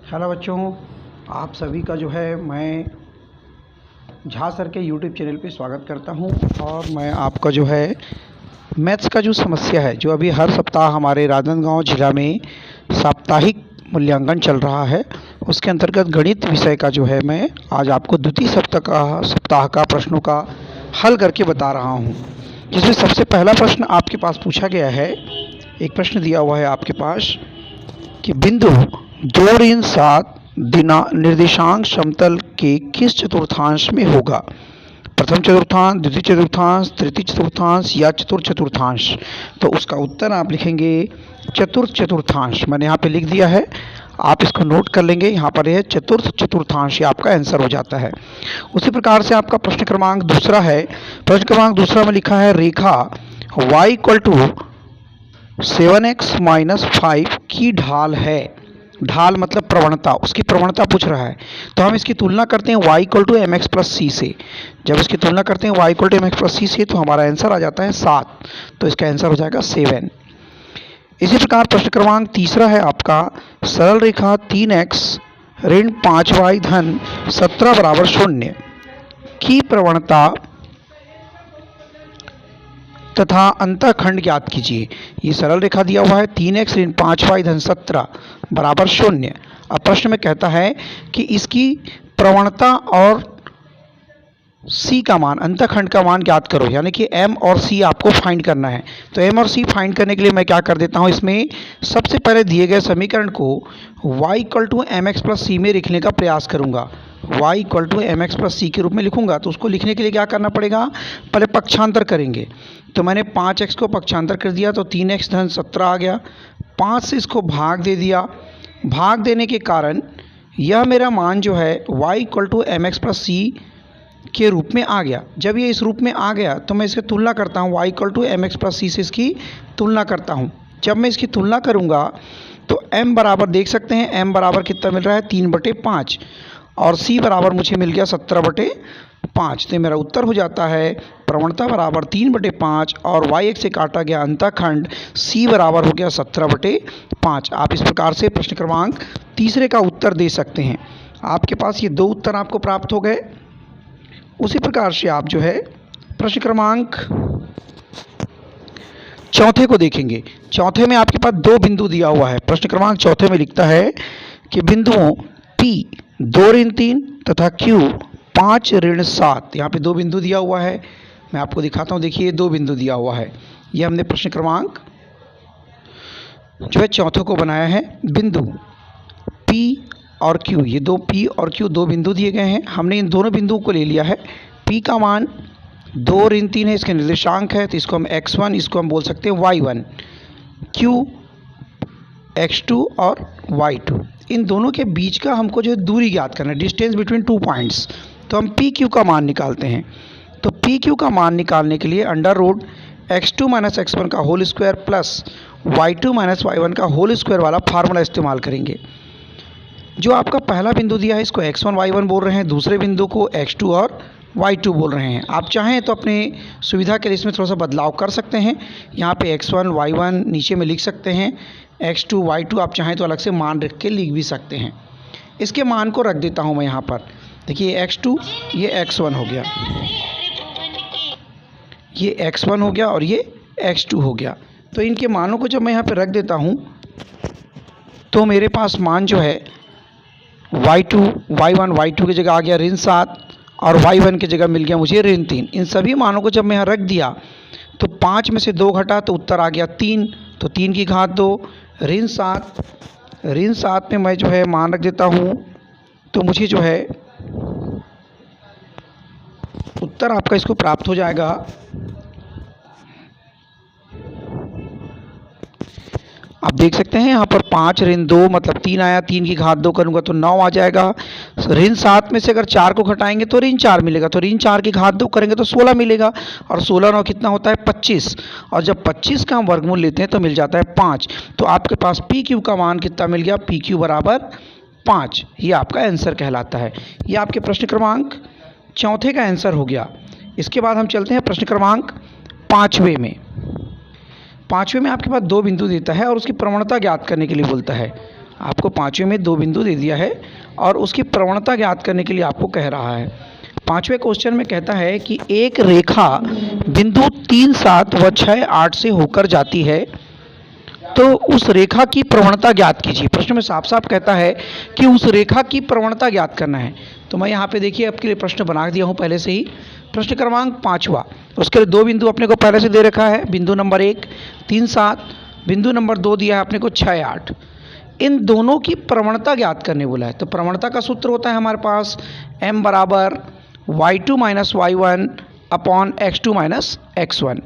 Hello बच्चों, आप सभी का जो है मैं झा सर के यूट्यूब चैनल पे स्वागत करता हूं। और मैं आपका जो है मैथ्स का जो समस्या है, जो अभी हर सप्ताह हमारे राजनांदगांव जिला में साप्ताहिक मूल्यांकन चल रहा है, उसके अंतर्गत गणित विषय का जो है मैं आज आपको द्वितीय सप्ताह का प्रश्नों का हल करके बता रहा हूँ। जिसमें सबसे पहला प्रश्न आपके पास पूछा गया है, एक प्रश्न दिया हुआ है आपके पास कि बिंदु 2 ऋण 7 निर्देशांक समतल के किस चतुर्थांश में होगा? प्रथम चतुर्थांश, द्वितीय चतुर्थांश, तृतीय चतुर्थांश या चतुर्थ चतुर्थांश? तो उसका उत्तर आप लिखेंगे चतुर्थ चतुर्थांश। मैंने यहाँ पे लिख दिया है, आप इसको नोट कर लेंगे। यहाँ पर यह चतुर्थ चतुर्थांश, ये आपका आंसर हो जाता है। उसी प्रकार से आपका प्रश्न क्रमांक दूसरा है। प्रश्न क्रमांक दूसरा में लिखा है रेखा y = 7x-5 की ढाल है। ढाल मतलब प्रवणता, उसकी प्रवणता पूछ रहा है। तो हम इसकी तुलना करते हैं y = mx + c से। जब इसकी तुलना करते हैं y = mx + c से, तो हमारा आंसर आ जाता है 7। तो इसका आंसर हो जाएगा 7। इसी प्रकार प्रश्न क्रमांक तीसरा है आपका, सरल रेखा 3x ऋण 5y धन 17 = 0 की प्रवणता तथा अंतःखंड ज्ञात कीजिए। ये सरल रेखा दिया हुआ है 3x ऋण 5y धन 17 = 0। अब प्रश्न में कहता है कि इसकी प्रवणता और c का मान, अंतःखंड का मान ज्ञात करो, यानी कि m और c आपको फाइंड करना है। तो m और c फाइंड करने के लिए मैं क्या कर देता हूँ, इसमें सबसे पहले दिए गए समीकरण को y = mx + c में लिखने का प्रयास करूँगा। y = mx + c के रूप में लिखूंगा। तो उसको लिखने के लिए क्या करना पड़ेगा, पहले पक्षांतर करेंगे। तो मैंने 5x को पक्षांतर कर दिया तो 3x धन 17 आ गया। 5 से इसको भाग दे दिया। भाग देने के कारण यह मेरा मान जो है y = mx + c के रूप में आ गया। जब ये इस रूप में आ गया तो मैं इसकी तुलना करता हूँ, y = mx + c से इसकी तुलना करता हूँ। जब मैं इसकी तुलना करूँगा तो m बराबर देख सकते हैं, m बराबर कितना मिल रहा है 3/5 और c बराबर मुझे मिल गया 17/5। तो मेरा उत्तर हो जाता है प्रवणता बराबर 3/5 और y से काटा गया अंतःखंड c बराबर हो गया 17/5। आप इस प्रकार से प्रश्न क्रमांक तीसरे का उत्तर दे सकते हैं। आपके पास ये 2 उत्तर आपको प्राप्त हो गए। उसी प्रकार से आप जो है प्रश्न क्रमांक चौथे को देखेंगे। चौथे में आपके पास 2 बिंदु दिया हुआ है। प्रश्न क्रमांक चौथे में लिखता है कि बिंदुओं P 2 ऋण 3 तथा Q 5 ऋण 7, यहाँ पे 2 बिंदु दिया हुआ है। मैं आपको दिखाता हूँ, देखिए 2 बिंदु दिया हुआ है। ये हमने प्रश्न क्रमांक जो है चौथे को बनाया है। बिंदु P और Q, ये 2 P और Q 2 बिंदु दिए गए हैं। हमने इन दोनों बिंदुओं को ले लिया है। P का मान 2 ऋण 3 है, इसके निर्देशांक है, तो इसको हम x1, इसको हम बोल सकते हैं y1। Q x2 और y2, इन दोनों के बीच का हमको जो है दूरी ज्ञात करना है, डिस्टेंस बिटवीन 2 पॉइंट्स। तो हम PQ का मान निकालते हैं। तो PQ का मान निकालने के लिए √x2 - x1 का whole square plus y2 - y1 का होल स्क्वायर वाला फार्मूला इस्तेमाल करेंगे। जो आपका पहला बिंदु दिया है इसको x1 y1 बोल रहे हैं, दूसरे बिंदु को x2 और y2 बोल रहे हैं। आप चाहें तो अपने सुविधा के लिए इसमें थोड़ा सा बदलाव कर सकते हैं। यहाँ पे x1 y1 नीचे में लिख सकते हैं, x2 y2 आप चाहें तो अलग से मान रख के लिख भी सकते हैं। इसके मान को रख देता हूँ मैं यहाँ पर। देखिए x2, ये x1 हो गया, ये x1 हो गया और ये x2 हो गया। तो इनके मानों को जब मैं यहाँ पर रख देता हूँ तो मेरे पास मान जो है y2 y1 y2 की जगह आ गया ऋण 7 और y1 की जगह मिल गया मुझे ऋण 3। इन सभी मानों को जब मैं यहाँ रख दिया तो 5 में से 2 घटा तो उत्तर आ गया 3। तो 3 की घात 2 ऋण 7 में मैं जो है मान रख देता हूँ, तो मुझे जो है उत्तर आपका इसको प्राप्त हो जाएगा। आप देख सकते हैं यहाँ पर 5 ऋण 2 मतलब 3 आया, 3 की घात 2 करूँगा तो 9 आ जाएगा। ऋण 7 में से अगर 4 को घटाएंगे तो ऋण 4 मिलेगा, तो ऋण 4 की घात 2 करेंगे तो 16 मिलेगा। और 16 9 कितना होता है 25, और जब 25 का हम वर्गमूल लेते हैं तो मिल जाता है 5। तो आपके पास PQ का मान कितना मिल गया, PQ बराबर 5। ये आपका आंसर कहलाता है। ये आपके प्रश्न क्रमांक चौथे का आंसर हो गया। इसके बाद हम चलते हैं प्रश्न क्रमांक 5वें में। 5वें में आपके पास 2 बिंदु देता है और उसकी प्रवणता ज्ञात करने के लिए बोलता है। आपको पाँचवें में 2 बिंदु दे दिया है और उसकी प्रवणता ज्ञात करने के लिए आपको कह रहा है। पाँचवें क्वेश्चन में कहता है कि एक रेखा बिंदु 3, 7 व 6, 8 से होकर जाती है, तो उस रेखा की प्रवणता ज्ञात कीजिए। प्रश्न में साफ साफ कहता है कि उस रेखा की प्रवणता ज्ञात करना है। तो मैं यहाँ पे देखिए आपके लिए प्रश्न बना दिया हूँ पहले से ही। प्रश्न क्रमांक 5वां, उसके लिए 2 बिंदु अपने को पहले से दे रखा है। बिंदु नंबर 1 3, 7, बिंदु नंबर 2 दिया है अपने को 6, 8। इन दोनों की प्रवणता ज्ञात करने बोला है। तो प्रवणता का सूत्र होता है हमारे पास m बराबर y2 minus y1 upon x2 minus x1।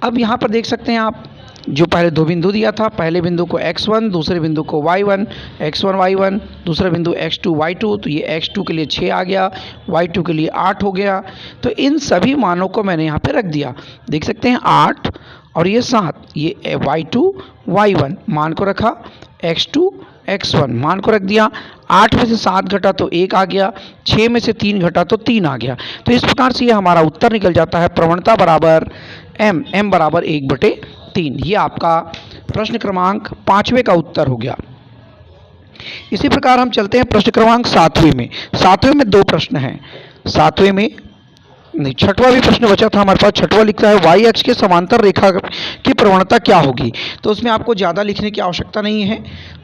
अब यहाँ पर देख सकते हैं आप, जो पहले 2 बिंदु दिया था, पहले बिंदु को x1, दूसरे बिंदु को y1, x1 y1, दूसरा बिंदु x2 y2। तो ये x2 के लिए 6 आ गया, y2 के लिए 8 हो गया। तो इन सभी मानों को मैंने यहाँ पे रख दिया। देख सकते हैं 8 और ये 7, ये y2 y1 मान को रखा, x2 x1 मान को रख दिया। 8 में से 7 घटा तो 1 आ गया, 6 में से 3 घटा तो 3 आ गया। तो इस प्रकार से ये हमारा उत्तर निकल जाता है प्रवणता बराबर m बराबर 1/3। ये आपका प्रश्न क्रमांक 5वें का उत्तर हो गया। इसी प्रकार हम चलते हैं प्रश्न क्रमांक 7वें में। 7वें में 2 प्रश्न हैं। 7वें में नहीं, 6वां भी प्रश्न बचा था हमारे पास। 6वां लिखता है y अक्ष के समांतर रेखा की प्रवणता क्या होगी। तो उसमें आपको ज़्यादा लिखने की आवश्यकता नहीं है।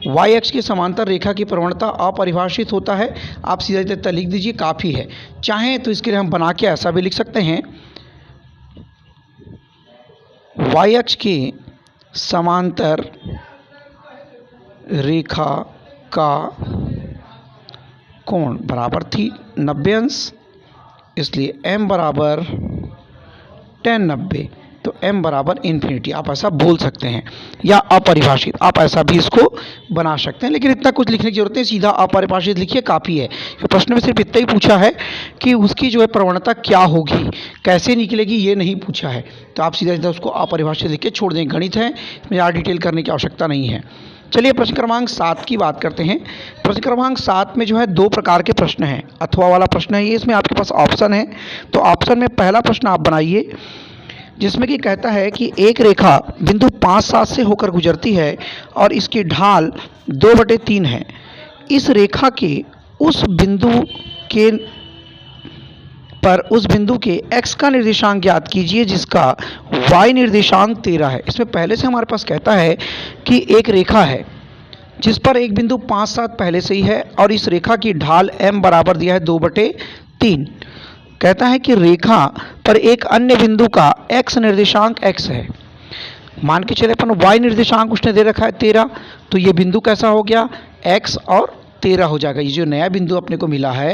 y अक्ष के समांतर रेखा की प्रवणता अपरिभाषित होता है, आप सीधा सीधा लिख दीजिए, काफ़ी है। चाहें तो इसके लिए हम बना के ऐसा भी लिख सकते हैं, y अक्ष के समांतर रेखा का कोण बराबर थी 90 अंश, इसलिए m बराबर tan 90। तो m बराबर इन्फिनिटी, आप ऐसा बोल सकते हैं, या अपरिभाषित आप ऐसा भी इसको बना सकते हैं। लेकिन इतना कुछ लिखने की जरूरत नहीं, सीधा अपरिभाषित लिखिए, काफ़ी है। तो प्रश्न में सिर्फ इतना ही पूछा है कि उसकी जो है प्रवणता क्या होगी, कैसे निकलेगी, ये नहीं पूछा है। तो आप सीधा सीधा उसको अपरिभाषित लिख के छोड़ दें। गणित है, इसमें ज़्यादा डिटेल करने की आवश्यकता नहीं है। चलिए प्रश्न क्रमांक 7 की बात करते हैं। प्रश्न क्रमांक 7 में जो है 2 प्रकार के प्रश्न हैं। अथवा वाला प्रश्न है ये, इसमें आपके पास ऑप्शन है। तो ऑप्शन में पहला प्रश्न आप बनाइए, जिसमें कि कहता है कि एक रेखा बिंदु 5, 7 से होकर गुजरती है और इसकी ढाल 2/3 है। इस रेखा के उस बिंदु के पर उस बिंदु के x का निर्देशांक ज्ञात कीजिए जिसका y निर्देशांक 13 है। इसमें पहले से हमारे पास कहता है कि एक रेखा है जिस पर एक बिंदु 5, 7 पहले से ही है और इस रेखा की ढाल m बराबर दिया है 2/3। कहता है कि रेखा पर एक अन्य बिंदु का x निर्देशांक x है। मान के चले अपन y निर्देशांक उसने दे रखा है 13, तो ये बिंदु कैसा हो गया, x और 13 हो जाएगा। ये जो नया बिंदु अपने को मिला है,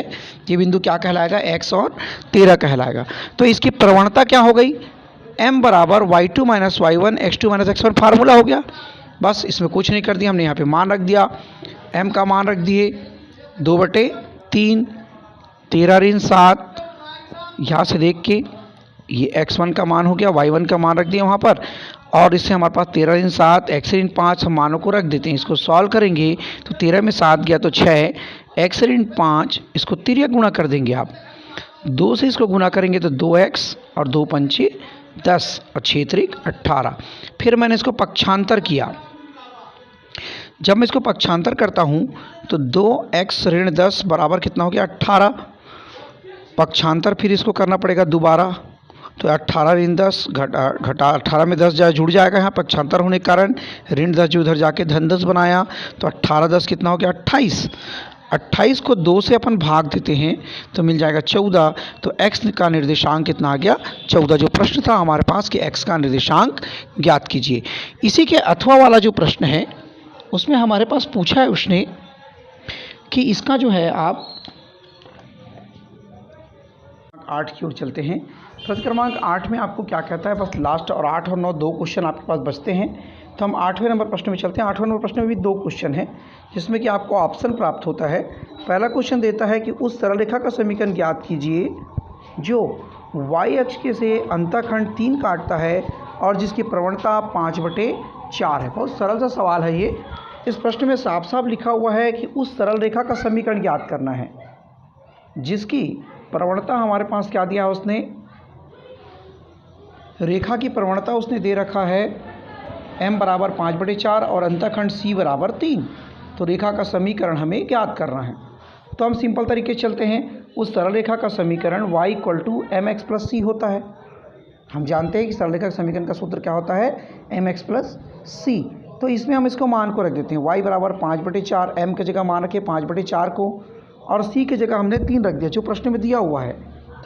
ये बिंदु क्या कहलाएगा, x और 13 कहलाएगा। तो इसकी प्रवणता क्या हो गई, m बराबर y2 minus y1 x2 minus x1 formula हो गया। बस इसमें कुछ नहीं कर दिया, हमने यहाँ पे मान रख दिया, m का मान रख दिए 2/3, 13 ऋण 7, यहाँ से देख के ये x1 का मान हो गया, y1 का मान रख दिया वहाँ पर, और इससे हमारे पास 13 ऋण 7 x ऋण 5 हम मानों को रख देते हैं। इसको सॉल्व करेंगे तो 13 में 7 गया तो 6, x ऋण 5 इसको तिर्यक गुणा कर देंगे आप, 2 से इसको गुणा करेंगे तो 2x और 2 पंचे 10 और 6 त्रिक 18। फिर मैंने इसको पक्षांतर किया। जब मैं इसको पक्षांतर करता हूँ तो 2x ऋण 10 बराबर कितना हो गया, 18। पक्षांतर फिर इसको करना पड़ेगा दोबारा, तो 18 ऋण 10 घटा 18 में 10 जुड़ जाएगा यहाँ पक्षांतर होने के कारण। ऋण 10 जो उधर जाके धन 10 बनाया, तो 18 10 कितना हो गया, 28। 28 को 2 से अपन भाग देते हैं तो मिल जाएगा 14। तो x का निर्देशांक कितना आ गया, 14। जो प्रश्न था हमारे पास कि x का निर्देशांक ज्ञात कीजिए। इसी के अथवा वाला जो प्रश्न है उसमें हमारे पास पूछा है उसने कि इसका जो है आप 8 की ओर चलते हैं। प्रश्न क्रमांक 8 में आपको क्या कहता है, बस लास्ट और 8 और 9 2 क्वेश्चन आपके पास बचते हैं। तो हम 8वें नंबर प्रश्न में चलते हैं। 8वें नंबर प्रश्न में भी 2 क्वेश्चन हैं जिसमें कि आपको ऑप्शन प्राप्त होता है। पहला क्वेश्चन देता है कि उस सरल रेखा का समीकरण ज्ञात कीजिए जो y अक्ष के से अंतःखंड 3 काटता है और जिसकी प्रवणता 5/4 है। बहुत सरल सा सवाल है ये। इस प्रश्न में साफ साफ लिखा हुआ है कि उस सरल रेखा का समीकरण ज्ञात करना है जिसकी प्रवणता हमारे पास क्या दिया है उसने, रेखा की प्रवणता उसने दे रखा है m बराबर 5/4 और अंतःखंड c बराबर 3। तो रेखा का समीकरण हमें ज्ञात करना है। तो हम सिंपल तरीके से चलते हैं। उस सरल रेखा का समीकरण y = mx + c होता है। हम जानते हैं कि सरल रेखा के समीकरण का सूत्र क्या होता है, mx + c। तो इसमें हम इसको मान को रख देते हैं, y बराबर 5/4, m की जगह मान रखे 5/4 को, और c की जगह हमने 3 रख दिया जो प्रश्न में दिया हुआ है।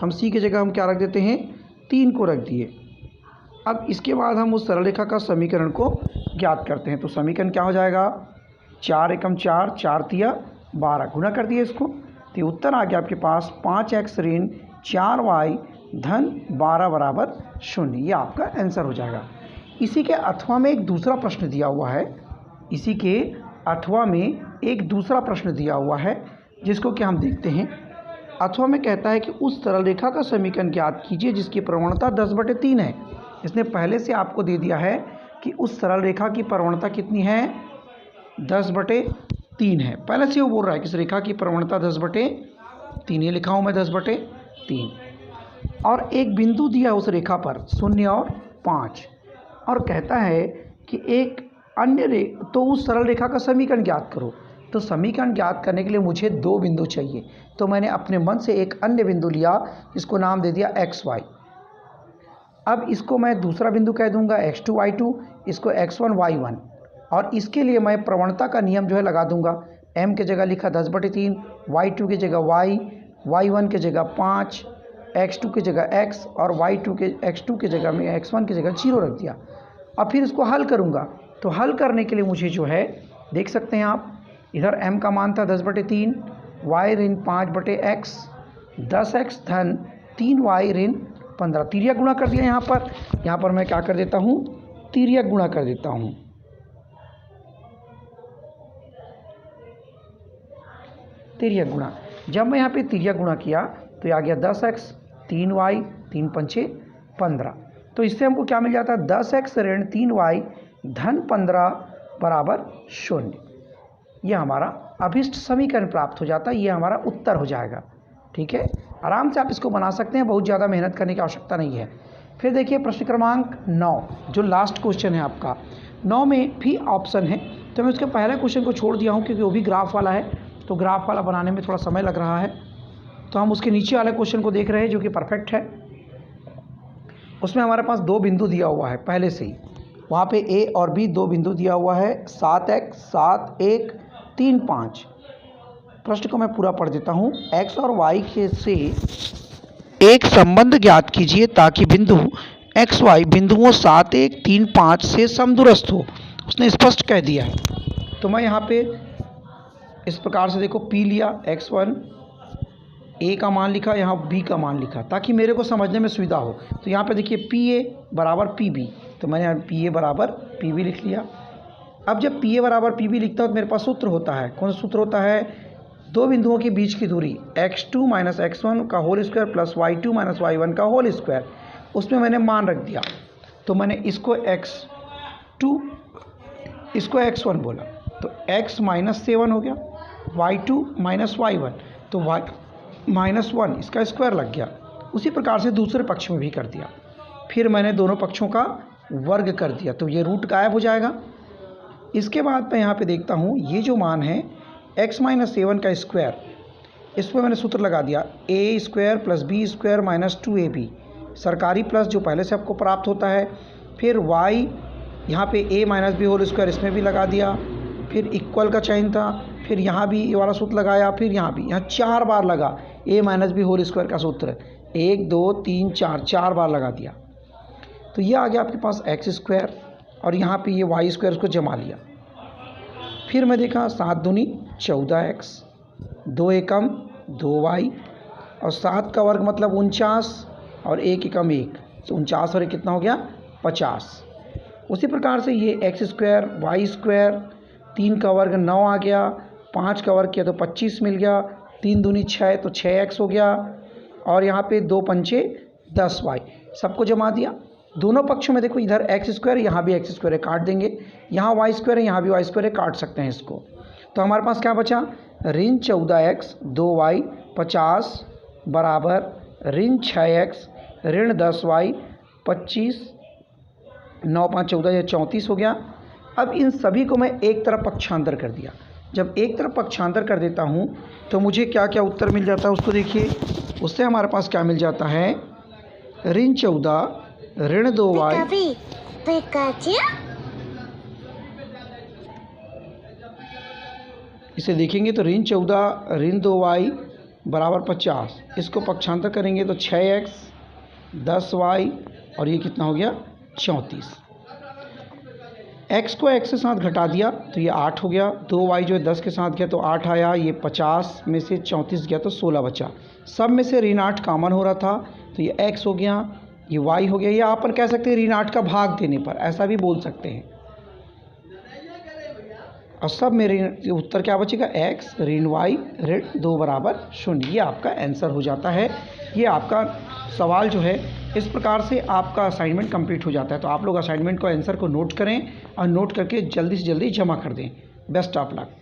हम c की जगह हम क्या रख देते हैं, 3 को रख दिए। अब इसके बाद हम उस सरल रेखा का समीकरण को ज्ञात करते हैं। तो समीकरण क्या हो जाएगा, 4 एकम 4, 4 तिया 12, गुणा कर दिए इसको। तो उत्तर आ गया आपके पास 5x ऋण 4y धन 12 बराबर 0। ये आपका आंसर हो जाएगा। इसी के अथवा में एक दूसरा प्रश्न दिया हुआ है, इसी के अथवा में एक दूसरा प्रश्न दिया हुआ है जिसको कि हम देखते हैं। अथवा में कहता है कि उस सरल रेखा का समीकरण ज्ञात कीजिए जिसकी प्रवणता 10/3 है। इसने पहले से आपको दे दिया है कि उस सरल रेखा की प्रवणता कितनी है, 10/3 है। पहले से वो बोल रहा है कि इस रेखा की प्रवणता 10/3, ये लिखा हूँ मैं 10/3। और एक बिंदु दिया उस रेखा पर 0 और 5, और कहता है कि एक अन्य तो उस सरल रेखा का समीकरण ज्ञात करो। तो समीकरण ज्ञात करने के लिए मुझे 2 बिंदु चाहिए। तो मैंने अपने मन से एक अन्य बिंदु लिया, इसको नाम दे दिया xy। अब इसको मैं दूसरा बिंदु कह दूंगा x2 y2, इसको x1 y1, और इसके लिए मैं प्रवणता का नियम जो है लगा दूंगा। m की जगह लिखा 10/3, y2 की जगह y, y1 की जगह 5, x2 की जगह x, और x2 की जगह में x1 की जगह 0 रख दिया। अब फिर इसको हल करूंगा। तो हल करने के लिए मुझे जो है, देख सकते हैं आप, इधर m का मान था 10/3, y ऋण 5/x, 10x धन 3y ऋण 15, तिर्यक गुणा कर दिया। यहाँ पर मैं क्या कर देता हूँ, तिर्यक गुणा कर देता हूँ। तिर्यक गुणा, जब मैं यहाँ पे तिर्यक गुणा किया तो ये आ गया 10x, 3y, 3 पंचे 15। तो इससे हमको क्या मिल जाता है, 10x ऋण 3y धन 15 बराबर 0। ये हमारा अभिष्ट समीकरण प्राप्त हो जाता है, ये हमारा उत्तर हो जाएगा। ठीक है, आराम से आप इसको बना सकते हैं, बहुत ज़्यादा मेहनत करने की आवश्यकता नहीं है। फिर देखिए प्रश्न क्रमांक 9, जो लास्ट क्वेश्चन है आपका। 9 में भी ऑप्शन है, तो मैं उसके पहले क्वेश्चन को छोड़ दिया हूँ क्योंकि वो भी ग्राफ वाला है, तो ग्राफ वाला बनाने में थोड़ा समय लग रहा है। तो हम उसके नीचे वाले क्वेश्चन को देख रहे हैं जो कि परफेक्ट है। उसमें हमारे पास 2 बिंदु दिया हुआ है पहले से ही, वहाँ पे a और b 2 बिंदु दिया हुआ है, 7x, 7, 1, 3, 5। प्रश्न को मैं पूरा पढ़ देता हूँ। x और y के से एक संबंध ज्ञात कीजिए ताकि बिंदु एक्स वाई बिंदुओं 7, 1, 3, 5 से समदूरस्थ हो। उसने स्पष्ट कह दिया है। तो मैं यहाँ पे इस प्रकार से देखो P लिया, x1 a का मान लिखा, यहाँ b का मान लिखा ताकि मेरे को समझने में सुविधा हो। तो यहाँ पे देखिए PA बराबर PB, तो मैंने यहाँ PA बराबर PB लिख लिया। अब जब PA बराबर PB लिखता हूँ तो मेरे पास सूत्र होता है, कौन सा सूत्र होता है, 2 बिंदुओं के बीच की दूरी x2 - x1 का whole square plus y2 - y1 का होल स्क्वायर। उसमें मैंने मान रख दिया, तो मैंने इसको x2 इसको x1 बोला, तो x - 7 हो गया, y2 - y1 तो y -1 इसका स्क्वायर लग गया। उसी प्रकार से दूसरे पक्ष में भी कर दिया, फिर मैंने दोनों पक्षों का वर्ग कर दिया, तो ये रूट गायब हो जाएगा। इसके बाद मैं यहाँ पे देखता हूँ ये जो मान है x - 7 का स्क्वायर, इस पर मैंने सूत्र लगा दिया a square plus b square minus 2ab, सरकारी प्लस जो पहले से आपको प्राप्त होता है। फिर y यहाँ पे a minus B whole square, इसमें भी लगा दिया, फिर इक्वल का चयन था, फिर यहाँ भी ये वाला सूत्र लगाया, फिर यहाँ भी, यहाँ 4 बार लगा a minus B whole square का सूत्र, 1 2 3 4 4 बार लगा दिया। तो ये आ गया आपके पास x स्क्वायर, और यहाँ पे ये y स्क्वायर उसको जमा लिया। फिर मैं देखा 7 दूनी 14x, 2 एकम 2y, और 7 का वर्ग मतलब 49, और 1 एकम 1, तो 49 और 1 कितना हो गया 50। उसी प्रकार से ये x स्क्वायर, y स्क्वायर, 3 का वर्ग 9 आ गया, 5 का वर्ग किया तो 25 मिल गया, 3 दूनी 6 तो 6x हो गया, और यहाँ पे 2 पंचे 10y, सबको जमा दिया। दोनों पक्षों में देखो, इधर x स्क्वायर, यहाँ भी x स्क्वायर है, काट देंगे, यहाँ y स्क्वायर है, यहाँ भी y स्क्वायर है, काट सकते हैं इसको। तो हमारे पास क्या बचा, ऋण 14x 2y 50 बराबर ऋण 6x ऋण 10y 25 9 5 14 या 34 हो गया। अब इन सभी को मैं एक तरफ पक्षांतर कर दिया। जब एक तरफ पक्षांतर कर देता हूँ तो मुझे क्या क्या उत्तर मिल जाता है उसको देखिए। उससे हमारे पास क्या मिल जाता है, ऋण 14 ऋण 2y, इसे देखेंगे तो ऋण 14 ऋण 2y बराबर 50। इसको पक्षांतर करेंगे तो 6x 10y और ये कितना हो गया 34। x को x के साथ घटा दिया तो ये 8 हो गया। 2y जो है 10 के साथ गया तो 8 आया। ये 50 में से 34 गया तो 16 बचा। सब में से ऋण 8 कॉमन हो रहा था तो ये x हो गया, ये y हो गया। या अपन कह सकते हैं ऋण 8 का भाग देने पर, ऐसा भी बोल सकते हैं। और सब में ऋण उत्तर क्या बचेगा, x ऋण y ऋण 2 बराबर 0। ये आपका आंसर हो जाता है। ये आपका सवाल जो है इस प्रकार से आपका असाइनमेंट कंप्लीट हो जाता है। तो आप लोग असाइनमेंट को आंसर को नोट करें और नोट करके जल्दी से जल्दी जमा कर दें। Best of luck.